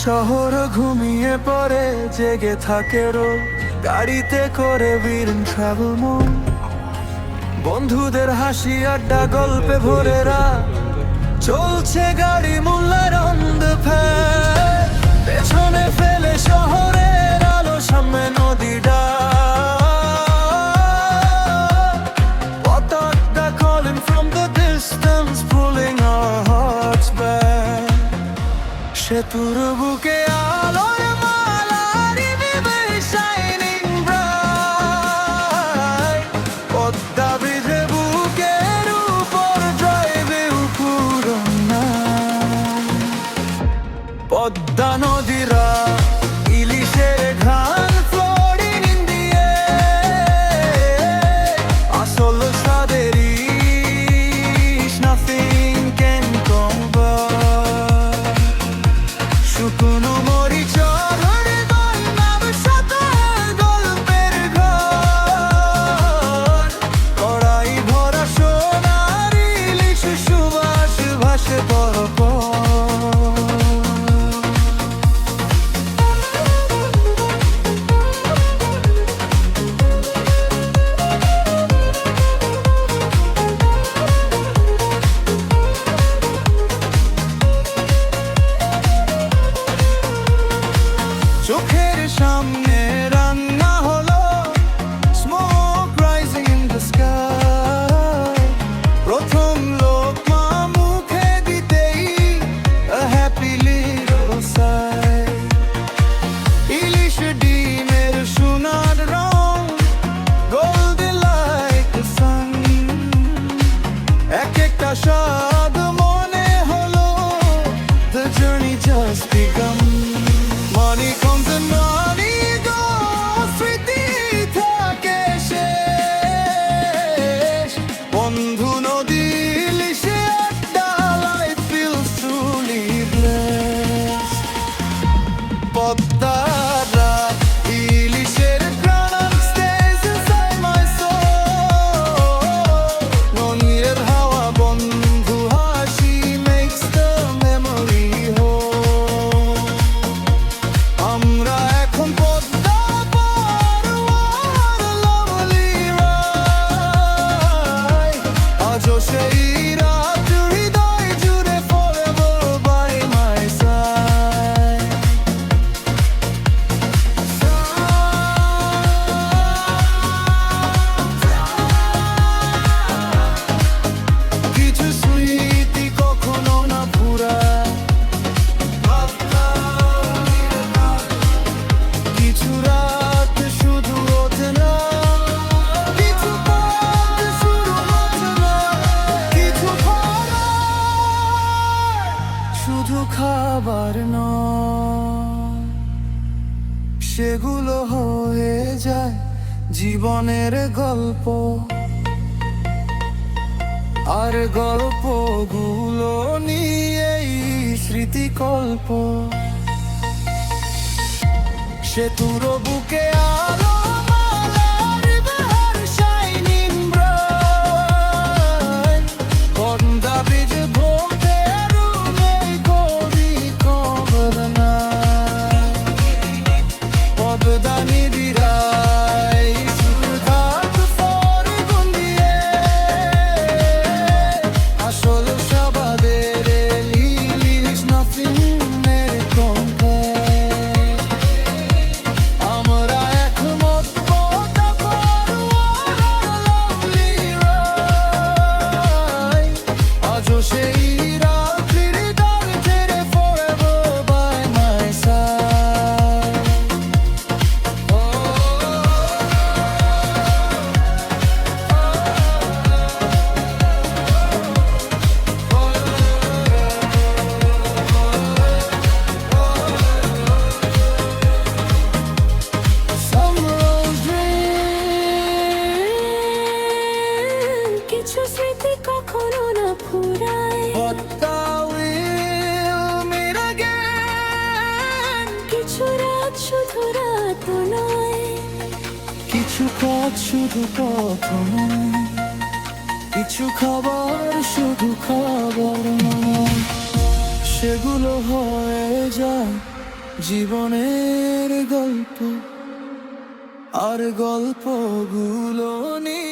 শহর ঘুমিয়ে পড়ে, জেগে থাকে রোজ গাড়িতে করে বীর ট্রাভেল মোড। বন্ধুদের হাসি আড্ডা গল্পে ভরে রাত, চলছে গাড়ি মোল্লার অন্ধকার। পেছনে ফেলে শহরের আলো, সামনে নদীটা পতাকা calling from the distance, pulling our hearts back. সেতুর বুকে আলোর মালা, river shining bright. পদ্মা ব্রিজে বুকের উপর ড্রাইভে পুরোনা পদ্মা নদীরা ইলিশের ঘ্রাণ floating in the air. আসল স্বাদের ইলিশ nothing can compare. শুকনো মরিচ ধরে দই নবশতের গল্পের ঘর। কড়াই ভরা সোনার ইলিশ সুবাস ভাসে পরপর। চোখের সামনে রান্না হলো, smoke rising in the sky. প্রথম লোকমা মুখে দিতেই a happy little sigh. ইলিশ ডিমের সোনার রং, golden like the sun. এক একটা স্বাদ মনে হলো, the journey just begun. Money comes and money goes, স্মৃতি থাকে শেষ। বন্ধু নদী ইলিশে আড্ডা, life feels truly blessed. পদ্মার রাত, ইলিশের ঘ্রাণ stays inside my soul. নদীর হাওয়া, বন্ধু হাসি makes the memory whole. আমরা এখন পদ্মা পার, what a lovely ride. আজও সেই রাত হৃদয় জুড়ে forever by my side. কিছু স্মৃতি কখনো না ফুরায়, কিছু রাত শুধু ওঠে না, কিছু পথ শুরু হচ্ছে না, কিছু শুধু খাবার নয়, সেগুলো হয়ে যায় জীবনের গল্প। আর গল্পগুলো নিয়েই স্মৃতিকল্প। সেতুর বুকে আলো মালা, river shining bright. পদ্মা ব্রিজে ঘুমতে রুমে কবি cover the night. পদ্মা নদীরাই সুরঘাট ফরে গুন্দিয়ে, আসল স্বাদের ইলিশ nothing can compare. আমরা একমত পদ্মা পার, what a lovely ride. আজও সেই রাত্রির ডাক ছেড়ে forever by my side. Some rose dream, কিছু স্মৃতি কখনো না ফুরায়। Padma will meet again. কিছু রাত শুধু রাত নয়, কিছু পথ শুধু পথ নয়, কিছু খাবার শুধু খাবার নয়, সেগুলো হয়ে যায় জীবনের গল্প আর গল্পগুলো নিয়ে